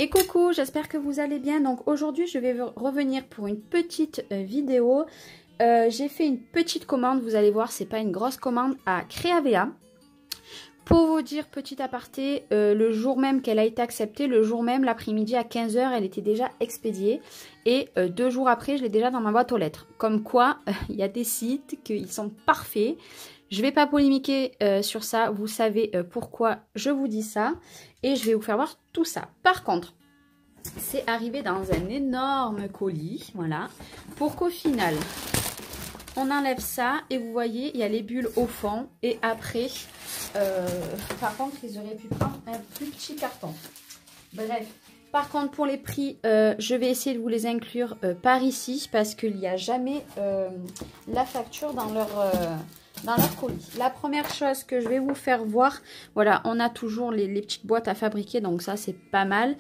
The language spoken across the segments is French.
Et coucou, j'espère que vous allez bien. Donc aujourd'hui je vais revenir pour une petite vidéo. J'ai fait une petite commande, vous allez voir, c'est pas une grosse commande, à Creavea. Pour vous dire, petit aparté, le jour même qu'elle a été acceptée, le jour même, l'après-midi à 15 h, elle était déjà expédiée. Et 2 jours après, je l'ai déjà dans ma boîte aux lettres. Comme quoi, il y a des sites qui sont parfaits. Je ne vais pas polémiquer sur ça, vous savez pourquoi je vous dis ça. Et je vais vous faire voir tout ça. Par contre, c'est arrivé dans un énorme colis, voilà. Pour qu'au final, on enlève ça et vous voyez, il y a les bulles au fond. Et après, par contre, ils auraient pu prendre un plus petit carton. Bref. Par contre, pour les prix, je vais essayer de vous les inclure par ici parce qu'il n'y a jamais la facture dans leur colis. La première chose que je vais vous faire voir, voilà, on a toujours les petites boîtes à fabriquer, donc ça, c'est pas mal.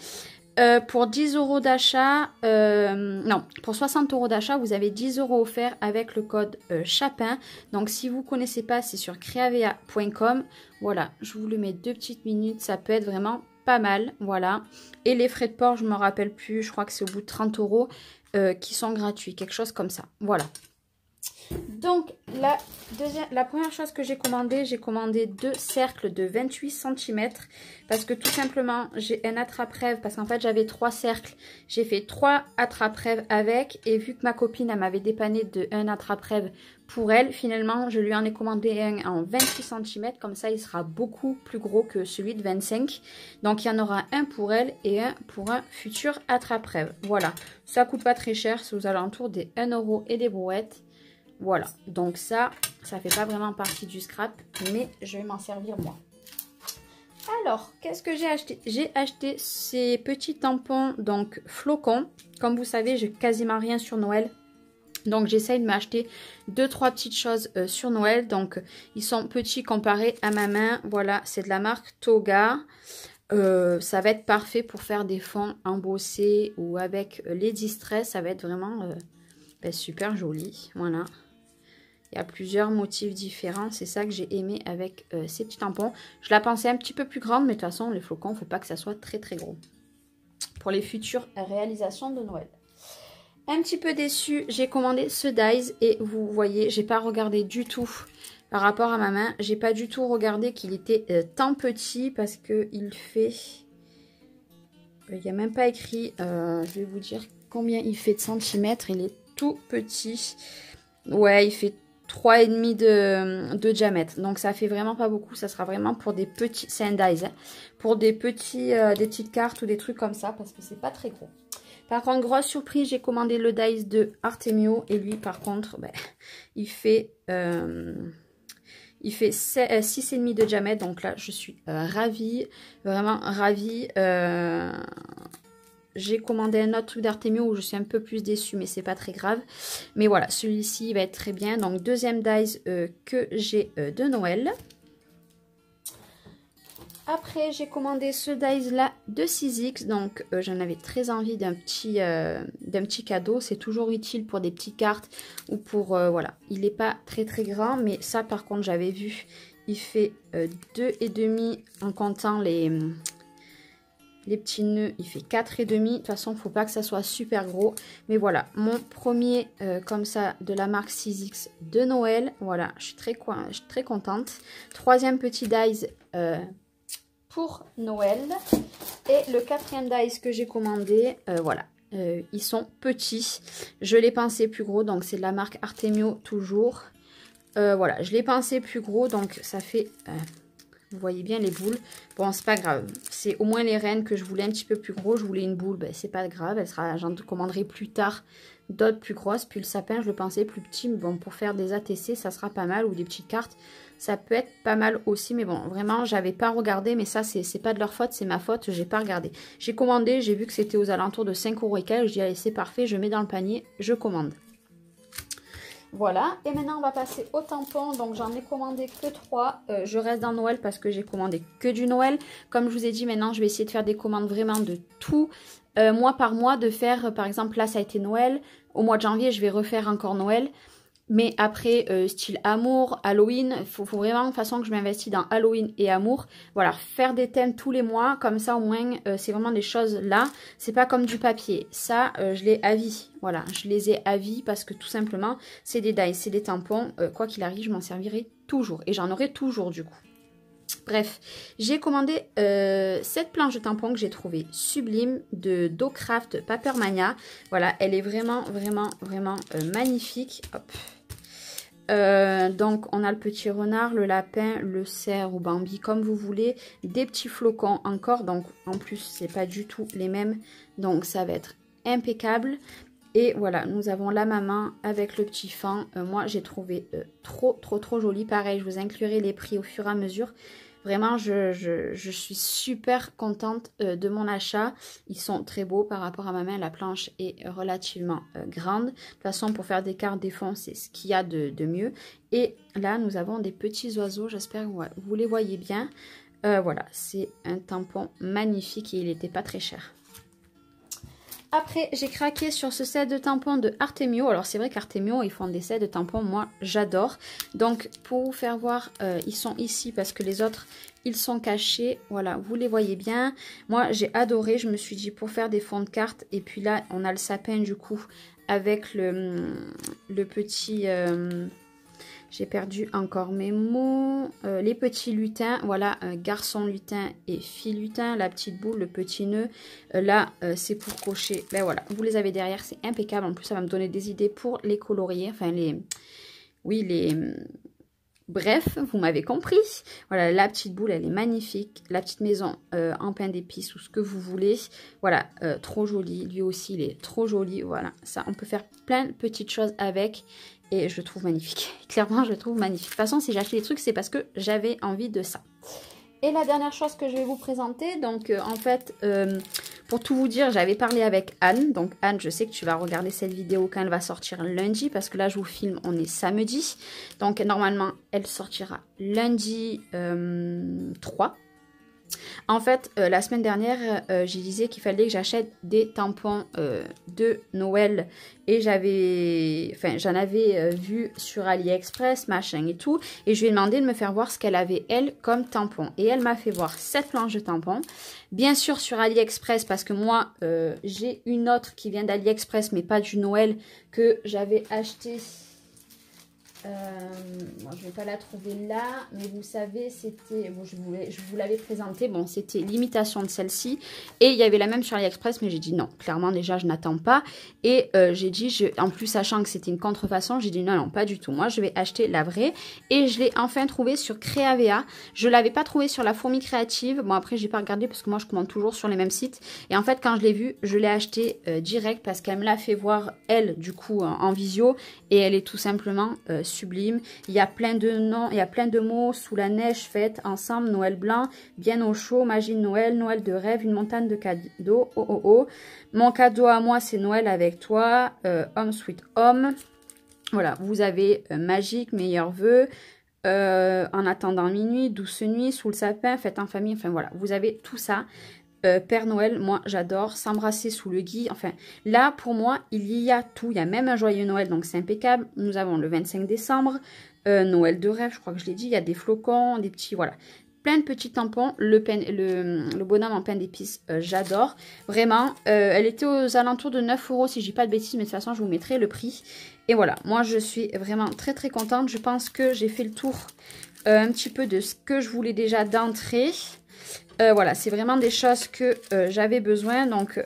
Pour 10 € d'achat, non, pour 60 € d'achat, vous avez 10 € offerts avec le code Chapin. Donc, si vous ne connaissez pas, c'est sur creavea.com. Voilà, je vous le mets 2 petites minutes, ça peut être vraiment pas mal, voilà. Et les frais de port, je ne me rappelle plus, je crois que c'est au bout de 30 € qui sont gratuits, quelque chose comme ça, voilà. Donc, la première chose que j'ai commandé 2 cercles de 28 cm parce que tout simplement, j'ai un attrape-rêve parce qu'en fait, j'avais 3 cercles. J'ai fait 3 attrape-rêves avec et vu que ma copine, elle m'avait dépanné de un attrape-rêve pour elle, finalement, je lui en ai commandé un en 28 cm. Comme ça, il sera beaucoup plus gros que celui de 25. Donc, il y en aura un pour elle et un pour un futur attrape-rêve. Voilà, ça coûte pas très cher, c'est aux alentours des 1 € et des brouettes. Voilà, donc ça fait pas vraiment partie du scrap, mais je vais m'en servir moi. Alors, qu'est-ce que j'ai acheté? J'ai acheté ces petits tampons, donc flocons. Comme vous savez, j'ai quasiment rien sur Noël. Donc, j'essaye de m'acheter 2-3 petites choses sur Noël. Donc, ils sont petits comparés à ma main. Voilà, c'est de la marque Toga. Ça va être parfait pour faire des fonds embossés ou avec les distress. Ça va être vraiment super joli. Voilà. Il y a plusieurs motifs différents. C'est ça que j'ai aimé avec ces petits tampons. Je la pensais un petit peu plus grande, mais de toute façon, les flocons, il ne faut pas que ça soit très très gros. Pour les futures réalisations de Noël. Un petit peu déçue, j'ai commandé ce Dies. Et vous voyez, j'ai pas regardé du tout par rapport à ma main. J'ai pas du tout regardé qu'il était tant petit parce qu'il fait... Il n'y a même pas écrit, je vais vous dire combien il fait de centimètres. Il est tout petit. Ouais, il fait 3,5 de diamètre. Donc ça fait vraiment pas beaucoup. Ça sera vraiment pour des petits... C'est un dies. Hein, pour des petites cartes ou des trucs comme ça. Parce que c'est pas très gros. Par contre, grosse surprise, j'ai commandé le dies de Artemio. Et lui, par contre, il fait 6,5 de diamètre. Donc là, je suis ravie. Vraiment ravie. J'ai commandé un autre truc d'Artemio où je suis un peu plus déçue, mais c'est pas très grave. Mais voilà, celui-ci va être très bien. Donc, deuxième dies que j'ai de Noël. Après, j'ai commandé ce dies-là de 6X. Donc, j'en avais très envie d'un petit cadeau. C'est toujours utile pour des petites cartes ou pour... voilà, il n'est pas très très grand. Mais ça, par contre, j'avais vu, il fait 2,5 en comptant les petits nœuds, il fait 4,5. De toute façon, il ne faut pas que ça soit super gros. Mais voilà, mon premier comme ça de la marque 6X de Noël. Voilà, je suis très contente. Troisième petit dies pour Noël. Et le quatrième dies que j'ai commandé, voilà. Ils sont petits. Je l'ai pensé plus gros, donc c'est de la marque Artemio toujours. Voilà, je l'ai pensé plus gros, donc ça fait... vous voyez bien les boules. Bon, c'est pas grave. C'est au moins les reines que je voulais un petit peu plus gros. Je voulais une boule, c'est pas grave. J'en commanderai plus tard d'autres plus grosses. Puis le sapin, je le pensais plus petit. Mais bon, pour faire des ATC, ça sera pas mal. Ou des petites cartes, ça peut être pas mal aussi. Mais bon, vraiment, j'avais pas regardé. Mais ça, c'est pas de leur faute, c'est ma faute. J'ai pas regardé. J'ai commandé, j'ai vu que c'était aux alentours de 5 € et quelques. Je dis, allez, c'est parfait. Je mets dans le panier, je commande. Voilà, et maintenant on va passer au tampon. Donc j'en ai commandé que 3. Je reste dans Noël parce que j'ai commandé que du Noël. Comme je vous ai dit, maintenant je vais essayer de faire des commandes vraiment de tout. Mois par mois, de faire, par exemple là ça a été Noël. Au mois de janvier je vais refaire encore Noël. Mais après, style amour, Halloween, faut vraiment, de toute façon, que je m'investis dans Halloween et amour. Voilà, faire des thèmes tous les mois, comme ça au moins, c'est vraiment des choses là. C'est pas comme du papier. Ça, je l'ai à vie. Voilà, je les ai à vie parce que tout simplement, c'est des dies, c'est des tampons. Quoi qu'il arrive, je m'en servirai toujours. Et j'en aurai toujours du coup. Bref, j'ai commandé cette planche de tampons que j'ai trouvée sublime de Docraft Papermania. Voilà, elle est vraiment, vraiment, vraiment magnifique. Hop. Donc on a le petit renard, le lapin, le cerf ou Bambi comme vous voulez, des petits flocons encore, donc en plus c'est pas du tout les mêmes, donc ça va être impeccable. Et voilà, nous avons la maman avec le petit fan. Moi j'ai trouvé trop joli, pareil je vous inclurai les prix au fur et à mesure. Vraiment, je suis super contente de mon achat. Ils sont très beaux par rapport à ma main. La planche est relativement grande. De toute façon, pour faire des cartes, des fonds, c'est ce qu'il y a de mieux. Et là, nous avons des petits oiseaux. J'espère que vous les voyez bien. Voilà, c'est un tampon magnifique et il n'était pas très cher. Après, j'ai craqué sur ce set de tampons de Artemio. Alors, c'est vrai qu'Artemio, ils font des sets de tampons. Moi, j'adore. Donc, pour vous faire voir, ils sont ici parce que les autres, ils sont cachés. Voilà, vous les voyez bien. Moi, j'ai adoré. Je me suis dit, pour faire des fonds de cartes. Et puis là, on a le sapin, du coup, avec le petit... j'ai perdu encore mes mots. Les petits lutins, voilà, garçon lutin et fille lutin. La petite boule, le petit nœud. Là, c'est pour cocher. Ben voilà, vous les avez derrière, c'est impeccable. En plus, ça va me donner des idées pour les colorier. Enfin, Bref, vous m'avez compris. Voilà, la petite boule, elle est magnifique. La petite maison en pain d'épices ou ce que vous voulez. Voilà, trop joli. Lui aussi, il est trop joli. Voilà, ça, on peut faire plein de petites choses avec. Et je le trouve magnifique. Clairement, je le trouve magnifique. De toute façon, si j'ai acheté des trucs, c'est parce que j'avais envie de ça. Et la dernière chose que je vais vous présenter, donc en fait, pour tout vous dire, j'avais parlé avec Anne. Donc Anne, je sais que tu vas regarder cette vidéo quand elle va sortir lundi, parce que là, je vous filme, on est samedi. Donc normalement, elle sortira lundi 3. En fait, la semaine dernière, j'ai disais qu'il fallait que j'achète des tampons de Noël. Et j'en avais vu sur AliExpress, machin et tout. Et je lui ai demandé de me faire voir ce qu'elle avait, elle, comme tampon. Et elle m'a fait voir cette planche de tampons. Bien sûr sur AliExpress, parce que moi, j'ai une autre qui vient d'AliExpress, mais pas du Noël, que j'avais acheté... Bon, je ne vais pas la trouver là, mais vous savez, c'était... Bon, je vous l'avais présenté. Bon, c'était l'imitation de celle-ci. Et il y avait la même sur AliExpress, mais j'ai dit non. Clairement, déjà, je n'attends pas. Et j'ai dit, en plus, sachant que c'était une contrefaçon, j'ai dit non, pas du tout. Moi, je vais acheter la vraie. Et je l'ai enfin trouvée sur Créavea. Je ne l'avais pas trouvée sur la Fourmi Créative. Bon, après, j'ai pas regardé parce que moi, je commande toujours sur les mêmes sites. Et en fait, quand je l'ai vue, je l'ai achetée direct parce qu'elle me l'a fait voir, elle, du coup, en visio. Et elle est tout simplement... sublime. Il y a plein de noms, il y a plein de mots: sous la neige, fête, ensemble, Noël blanc, bien au chaud, magie de Noël, Noël de rêve, une montagne de cadeaux, oh oh oh. Mon cadeau à moi, c'est Noël avec toi, Home Sweet Home. Voilà, vous avez magique, meilleurs vœux, en attendant minuit, douce nuit, sous le sapin, fête en famille, enfin voilà, vous avez tout ça. Père Noël, moi j'adore, s'embrasser sous le gui, enfin là pour moi il y a tout, il y a même un joyeux Noël, donc c'est impeccable. Nous avons le 25 décembre, Noël de rêve, je crois que je l'ai dit, il y a des flocons, des petits, voilà, plein de petits tampons, le bonhomme en pain d'épices, j'adore, vraiment, elle était aux alentours de 9 € si je dis pas de bêtises, mais de toute façon je vous mettrai le prix. Et voilà, moi je suis vraiment très contente, je pense que j'ai fait le tour un petit peu de ce que je voulais déjà d'entrée. Voilà, c'est vraiment des choses que j'avais besoin. Donc,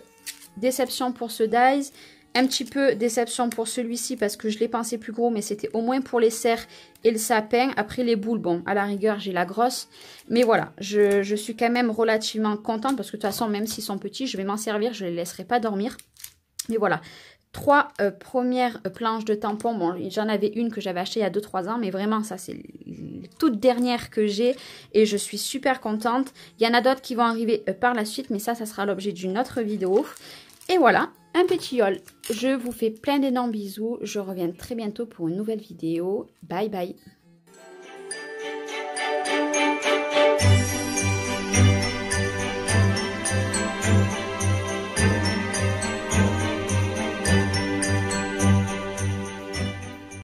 déception pour ce dies. Un petit peu déception pour celui-ci parce que je l'ai pensé plus gros. Mais c'était au moins pour les cerfs et le sapin. Après les boules, bon, à la rigueur, j'ai la grosse. Mais voilà, je suis quand même relativement contente. Parce que de toute façon, même s'ils sont petits, je vais m'en servir. Je ne les laisserai pas dormir. Mais voilà. 3 premières planches de tampons. Bon, j'en avais une que j'avais achetée il y a 2-3 ans. Mais vraiment, ça, c'est les toutes dernières que j'ai. Et je suis super contente. Il y en a d'autres qui vont arriver par la suite. Mais ça sera l'objet d'une autre vidéo. Et voilà, un petit haul. Je vous fais plein d'énormes bisous. Je reviens très bientôt pour une nouvelle vidéo. Bye bye.